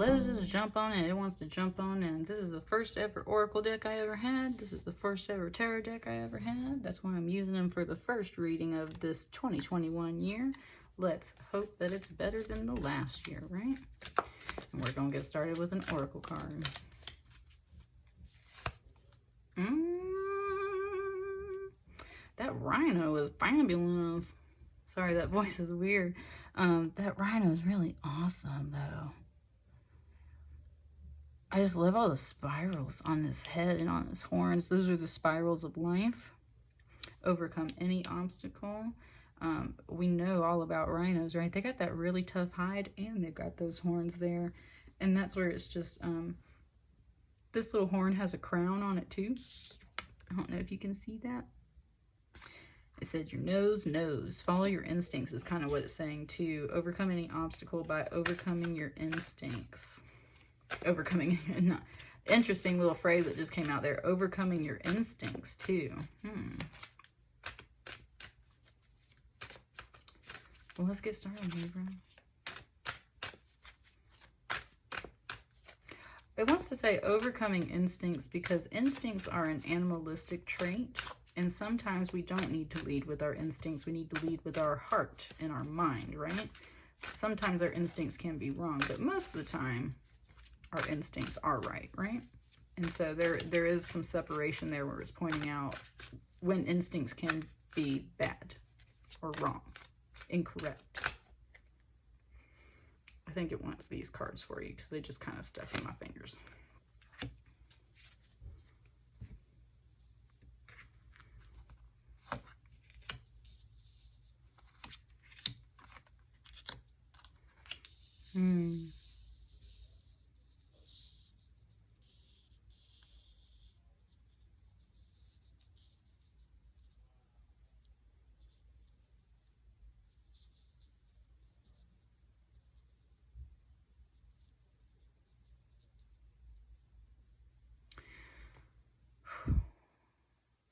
let's just jump on it. It wants to jump on in. This is the first ever Oracle deck I ever had. This is the first ever Tarot deck I ever had. That's why I'm using them for the first reading of this 2021 year. Let's hope that it's better than the last year, right? And we're going to get started with an Oracle card. That rhino is fabulous. Sorry, that voice is weird. That rhino is really awesome, though. I just love all the spirals on his head and on his horns. Those are the spirals of life. Overcome any obstacle. We know all about rhinos, right? They got that really tough hide and they've got those horns there. And that's where it's just, this little horn has a crown on it too. I don't know if you can see that. It said your nose knows. Follow your instincts is kind of what it's saying too. Overcome any obstacle by overcoming your instincts. Overcoming, interesting little phrase that just came out there. Overcoming your instincts too. Well, let's get started, Libra. It wants to say overcoming instincts because instincts are an animalistic trait. And sometimes we don't need to lead with our instincts. We need to lead with our heart and our mind, right? Sometimes our instincts can be wrong, but most of the time, our instincts are right, right? And so there is some separation there where it's pointing out when instincts can be bad or wrong, incorrect. I think it wants these cards for you because they just kind of stuck in my fingers.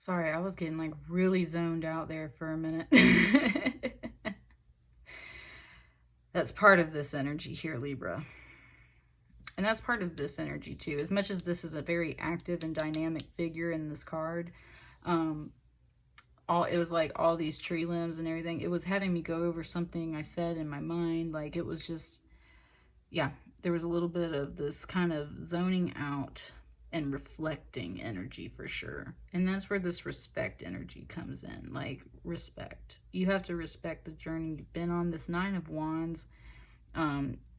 Sorry, I was getting like really zoned out there for a minute. That's part of this energy here, Libra. And that's part of this energy too. As much as this is a very active and dynamic figure in this card, it was like all these tree limbs and everything. It was having me go over something I said in my mind. Like it was just, yeah, there was a little bit of this kind of zoning out and reflecting energy for sure. And that's where this respect energy comes in, like respect. You have to respect the journey you've been on. This Nine of Wands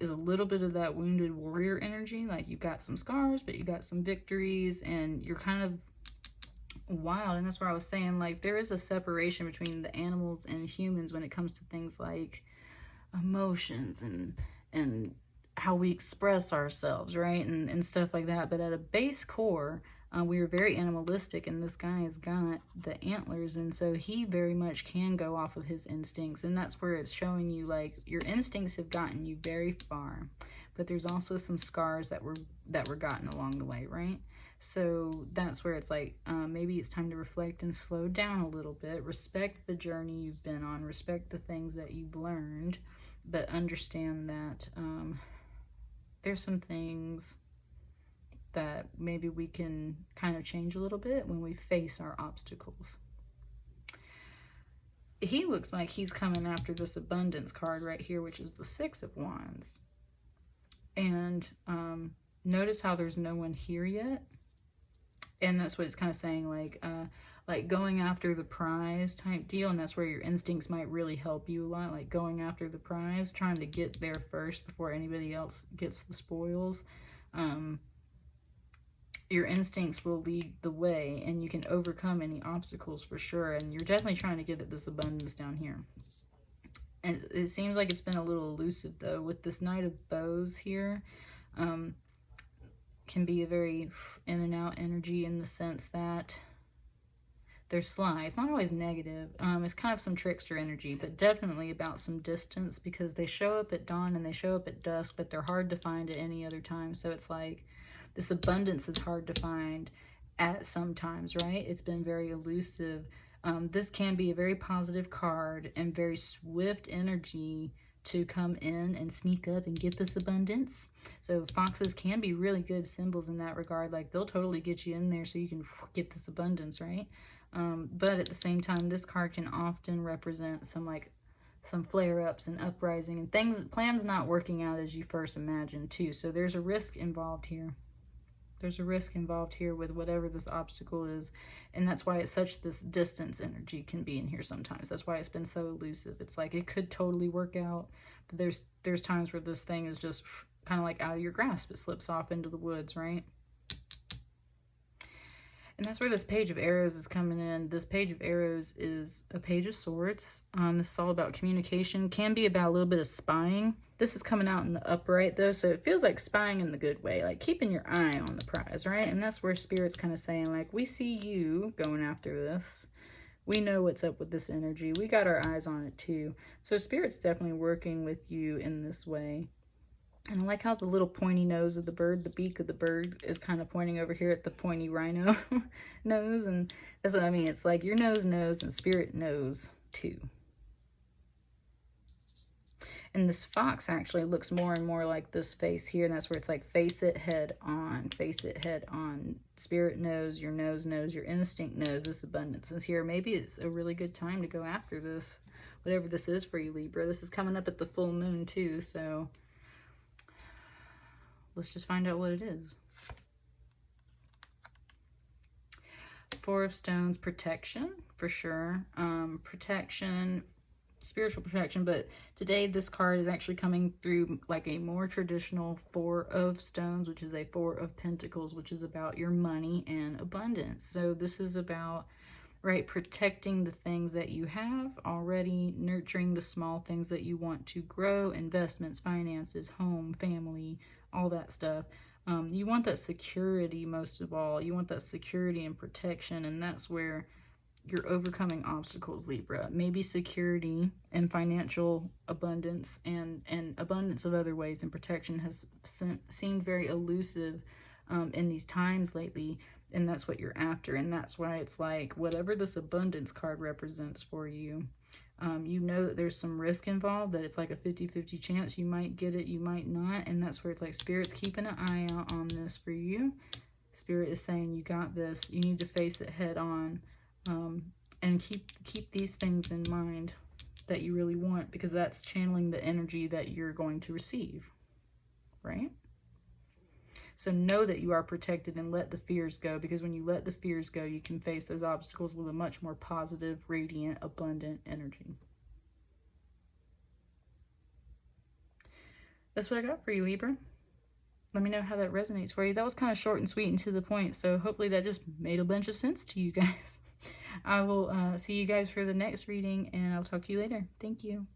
is a little bit of that wounded warrior energy. Like you got some scars, but you got some victories and you're kind of wild. And that's where I was saying, like, there is a separation between the animals and humans when it comes to things like emotions and how we express ourselves, right? And stuff like that. But at a base core, we are very animalistic, and this guy has got the antlers, and so he very much can go off of his instincts. And that's where it's showing you, like, your instincts have gotten you very far, but there's also some scars that were gotten along the way, right? So that's where it's like, maybe it's time to reflect and slow down a little bit. Respect the journey you've been on. Respect the things that you've learned, but understand that there's some things that maybe we can kind of change a little bit when we face our obstacles. He looks like he's coming after this abundance card right here, which is the Six of Wands. And notice how there's no one here yet. And that's what it's kind of saying, like going after the prize type deal. And that's where your instincts might really help you a lot, like going after the prize, trying to get there first before anybody else gets the spoils. Your instincts will lead the way, and you can overcome any obstacles for sure. And you're definitely trying to get at this abundance down here. And it seems like it's been a little elusive, though, with this Knight of Bows here. Can be a very in and out energy in the sense that they're sly. It's not always negative. It's kind of some trickster energy, but definitely about some distance, because they show up at dawn and they show up at dusk, but they're hard to find at any other time. So it's like this abundance is hard to find at some times, right? It's been very elusive. This can be a very positive card and very swift energy to come in and sneak up and get this abundance. So foxes can be really good symbols in that regard. Like, they'll totally get you in there so you can get this abundance, right? But at the same time, this card can often represent some flare-ups and uprising and plans not working out as you first imagined too. So there's a risk involved here. There's a risk involved here with whatever this obstacle is. And that's why it's such this distance energy can be in here sometimes. That's why it's been so elusive. It's like it could totally work out, but there's times where this thing is just kind of like out of your grasp. It slips off into the woods, right? And that's where this Page of Arrows is coming in. This Page of Arrows is a Page of Swords. This is all about communication. Can be about a little bit of spying. This is coming out in the upright, though, so it feels like spying in the good way. Like keeping your eye on the prize, right? And that's where Spirit's kind of saying, like, we see you going after this. We know what's up with this energy. We got our eyes on it, too. So Spirit's definitely working with you in this way. And I like how the little pointy nose of the bird, the beak of the bird, is kind of pointing over here at the pointy rhino nose. And that's what I mean. It's like your nose knows and Spirit knows too. And this fox actually looks more and more like this face here. And that's where it's like face it head on, face it head on. Spirit knows, your nose knows, your instinct knows this abundance is here. Maybe it's a really good time to go after this, whatever this is for you, Libra. This is coming up at the full moon too, so let's just find out what it is. Four of Stones, protection, for sure. Protection, spiritual protection, but today this card is actually coming through like a more traditional Four of Stones, which is a Four of Pentacles, which is about your money and abundance. So this is about, right, protecting the things that you have already, nurturing the small things that you want to grow, investments, finances, home, family, all that stuff. You want that security most of all. You want that security and protection, and that's where you're overcoming obstacles, Libra. Maybe security and financial abundance and abundance of other ways, and protection has seemed very elusive in these times lately, and that's what you're after. And that's why it's like whatever this abundance card represents for you, you know that there's some risk involved, that it's like a 50-50 chance. You might get it, you might not. And that's where it's like Spirit's keeping an eye out on this for you. Spirit is saying you got this. You need to face it head on, and keep these things in mind that you really want, because that's channeling the energy that you're going to receive, right? So know that you are protected and let the fears go, because when you let the fears go, you can face those obstacles with a much more positive, radiant, abundant energy. That's what I got for you, Libra. Let me know how that resonates for you. That was kind of short and sweet and to the point, so hopefully that just made a bunch of sense to you guys. I will see you guys for the next reading, and I'll talk to you later. Thank you.